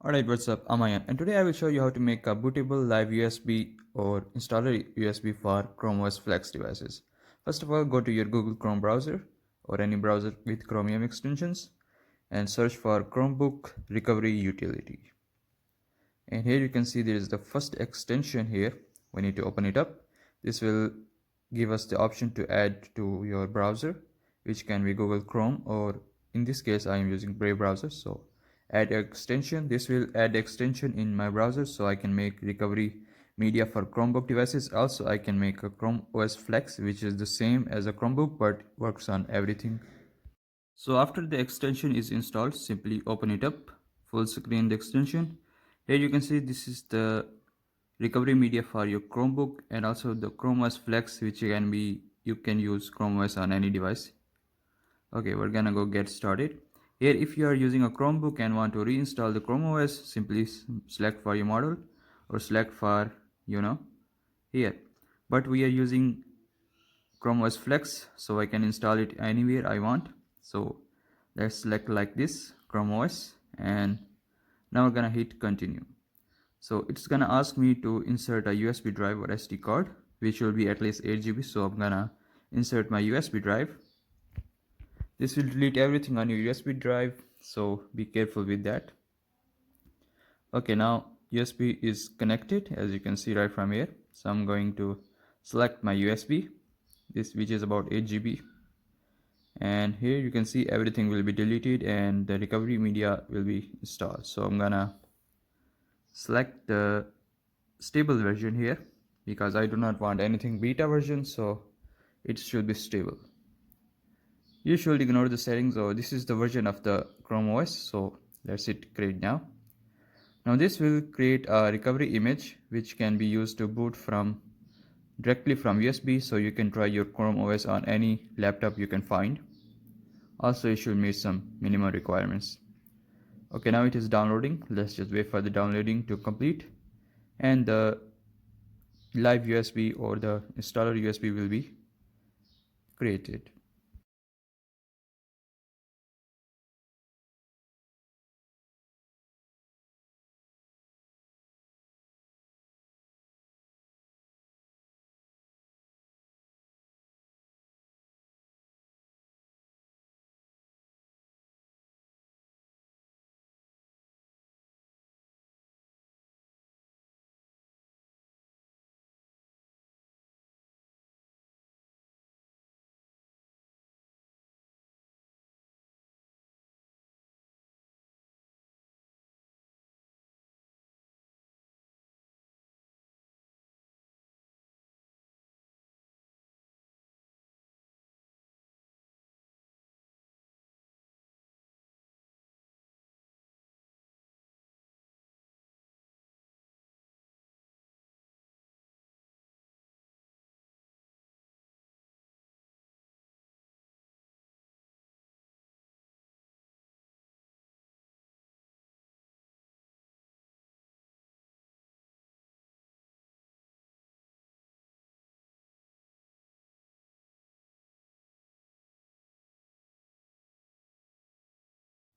Alright, what's up? I'm Ayan, and today I will show you how to make a bootable live USB or installer USB for Chromeos Flex devices. First of all, go to your Google Chrome browser or any browser with Chromium extensions and search for Chromebook Recovery Utility. And here you can see there is the first extension here. We need to open it up. This will give us the option to add to your browser, which can be Google Chrome, or in this case I am using Brave browser. So add extension. This will add extension in my browser so I can make recovery media for Chromebook devices. Also I can make a Chrome OS Flex, which is the same as a Chromebook but works on everything. So after the extension is installed, simply open it up, full screen the extension. Here you can see this is the recovery media for your Chromebook and also the Chrome OS Flex, which you can use Chrome OS on any device. Okay, we're gonna go get started. Here, if you are using a Chromebook and want to reinstall the Chrome OS, simply select for your model or select for here. But we are using Chrome OS Flex, so I can install it anywhere I want. So let's select like this Chrome OS, and now we're gonna hit continue. So it's gonna ask me to insert a USB drive or SD card, which will be at least 8 GB. So I'm gonna insert my USB drive. This will delete everything on your USB drive, so be careful with that. Okay, now USB is connected, as you can see right from here. So I'm going to select my USB, which is about 8 GB. And here you can see everything will be deleted and the recovery media will be installed. So I'm gonna select the stable version here because I do not want anything beta version, so it should be stable. You should ignore the settings, or this is the version of the Chrome OS. So let's hit create now. Now this will create a recovery image which can be used to boot from directly from USB, so you can try your Chrome OS on any laptop you can find. Also, it should meet some minimum requirements. Okay, now it is downloading. Let's just wait for the downloading to complete, and the live USB or the installer USB will be created.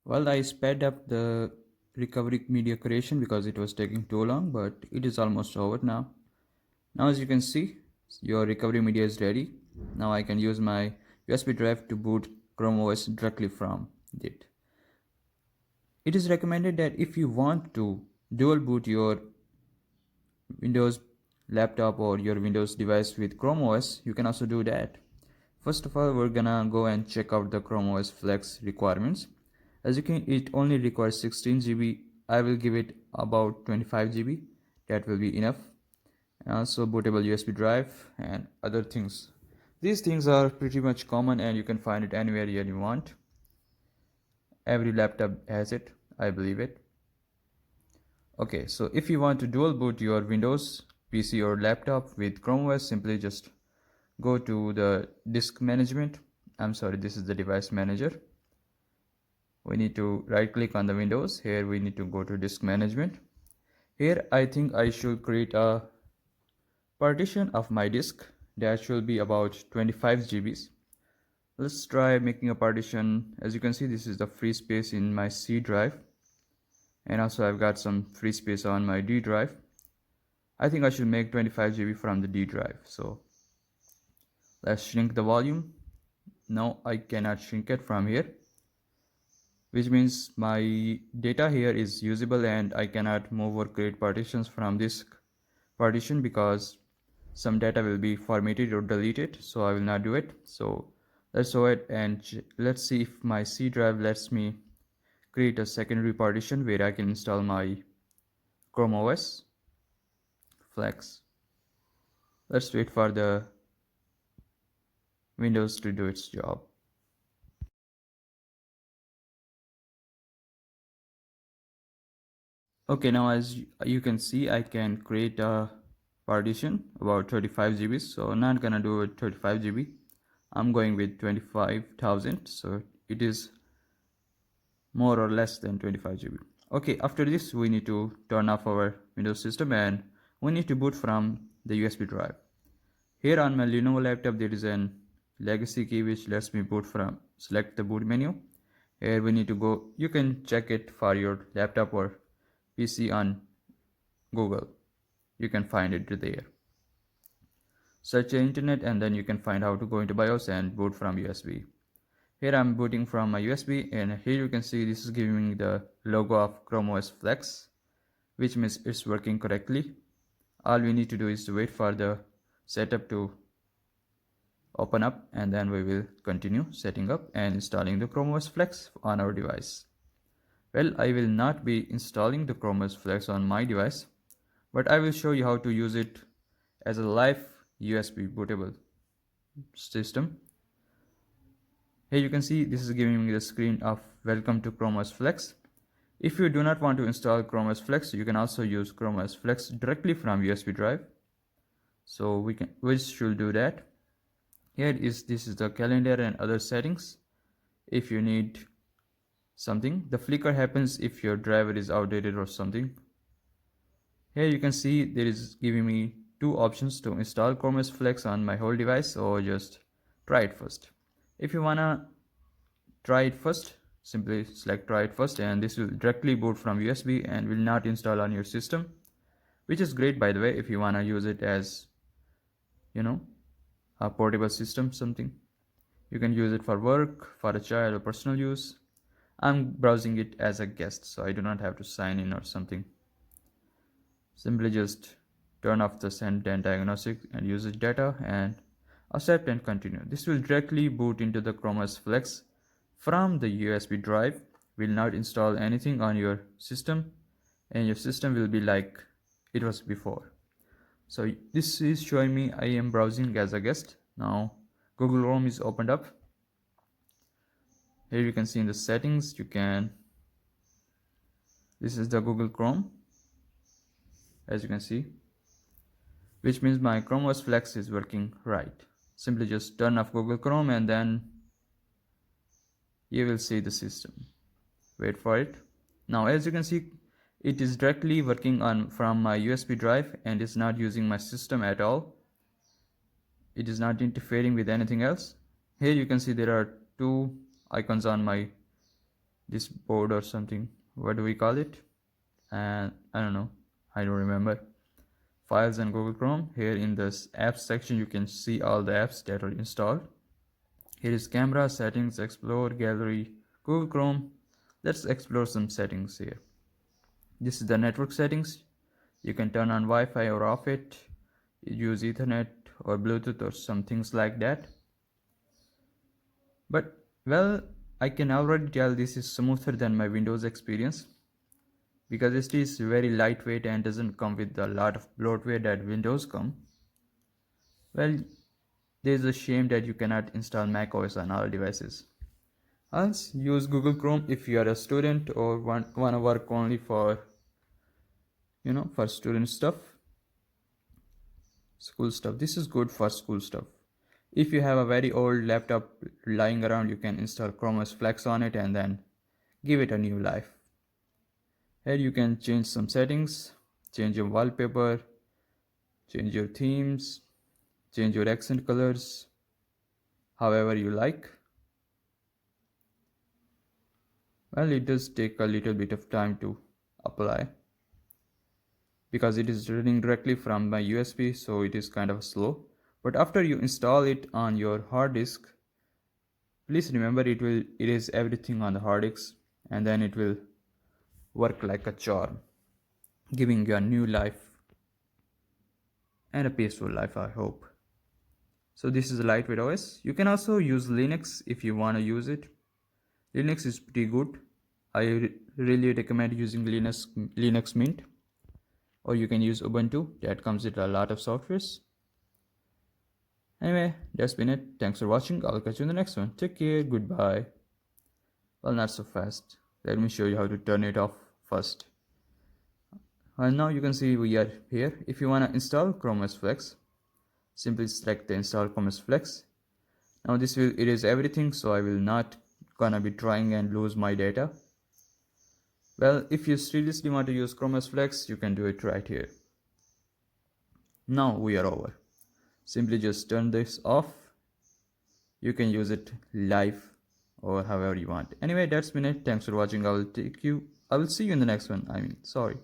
Well, I sped up the recovery media creation because it was taking too long, but it is almost over now. Now as you can see, your recovery media is ready. Now I can use my USB drive to boot Chrome OS directly from it. It is recommended that if you want to dual boot your Windows laptop or your Windows device with Chrome OS, you can also do that. First of all, we're gonna go and check out the Chrome OS Flex requirements. As you can, it only requires 16 GB. I will give it about 25 GB. That will be enough. And also bootable USB drive and other things. These things are pretty much common and you can find it anywhere you want. Every laptop has it, I believe it. Okay, so if you want to dual boot your Windows PC or laptop with Chrome OS, simply just go to the disk management. This is the device manager. We need to right click on the Windows. Here we need to go to disk management. Here I think I should create a partition of my disk that should be about 25 GBs. Let's try making a partition. As you can see, this is the free space in my C drive. And also I've got some free space on my D drive. I think I should make 25 GB from the D drive. So let's shrink the volume. No, I cannot shrink it from here, which means my data here is usable and I cannot move or create partitions from this partition because some data will be formatted or deleted, so I will not do it. So let's go ahead and let's see if my C drive lets me create a secondary partition where I can install my Chrome OS Flex. Let's wait for the Windows to do its job. Okay, now as you can see, I can create a partition about 35 GB. So I'm not gonna do it 35 GB. I'm going with 25,000. So it is more or less than 25 GB. Okay, after this, we need to turn off our Windows system and we need to boot from the USB drive. Here on my Lenovo laptop, there is an legacy key which lets me boot from. Select the boot menu. Here we need to go. You can check it for your laptop or PC on Google. You can find it there. Search the internet and then you can find how to go into BIOS and boot from USB. Here I'm booting from my USB and here you can see this is giving me the logo of Chromeos Flex, which means it's working correctly. All we need to do is to wait for the setup to open up and then we will continue setting up and installing the Chromeos Flex on our device. Well, I will not be installing the Chromeos Flex on my device, but I will show you how to use it as a live USB bootable system. Here you can see this is giving me the screen of welcome to Chromeos Flex. If you do not want to install Chromeos Flex, you can also use Chromeos Flex directly from USB drive. So we should do that. This is the calendar and other settings. If you need something, the flicker happens if your driver is outdated or something. Here you can see there is giving me two options to install Chromeos Flex on my whole device or just try it first. If you wanna try it first, simply select try it first and this will directly boot from USB and will not install on your system, which is great by the way if you wanna use it as a portable system something. You can use it for work, for a child or personal use. I'm browsing it as a guest so I do not have to sign in or something. Simply just turn off the send and diagnostic and usage data and accept and continue. This will directly boot into the Chromeos Flex from the USB drive. Will not install anything on your system and your system will be like it was before. So this is showing me I am browsing as a guest. Now Google Chrome is opened up. Here you can see in the settings this is the Google Chrome, as you can see, which means my Chromeos Flex is working right. Simply just turn off Google Chrome and then you will see the system. Wait for it. Now as you can see, it is directly working from my USB drive and is not using my system at all. It is not interfering with anything else. Here you can see there are two icons on this board or something. What do we call it? And I don't know. I don't remember. Files and Google Chrome. Here in this apps section you can see all the apps that are installed. Here is camera, settings, explore, gallery, Google Chrome. Let's explore some settings here. This is the network settings. You can turn on Wi-Fi or off it, use Ethernet or Bluetooth or some things like that. But well, I can already tell this is smoother than my Windows experience because it is very lightweight and doesn't come with a lot of bloatware that Windows come. Well, there's a shame that you cannot install macOS on all devices. Else use Google Chrome if you are a student or want to work only for for student stuff, school stuff. This is good for school stuff. If you have a very old laptop lying around, you can install Chromeos Flex on it and then give it a new life. Here you can change some settings, change your wallpaper, change your themes, change your accent colors, however you like. Well, it does take a little bit of time to apply, because it is running directly from my USB, so it is kind of slow. But after you install it on your hard disk, please remember it is everything on the hard disk, and then it will work like a charm, giving you a new life and a peaceful life, I hope. So this is a lightweight OS. You can also use Linux if you want to use it. Linux is pretty good. I really recommend using Linux Mint, or you can use Ubuntu. That comes with a lot of softwares. Anyway, that's been it. Thanks for watching. I'll catch you in the next one. Take care. Goodbye. Well, not so fast. Let me show you how to turn it off first. And now you can see we are here. If you want to install Chromeos Flex, simply select the install Chromeos Flex. Now this will erase everything, so I will not gonna be trying and lose my data. Well, if you seriously want to use Chromeos Flex, you can do it right here. Now we are over. Simply just turn this off. You can use it live or however you want. Anyway, that's been it. Thanks for watching. I will see you in the next one. Sorry.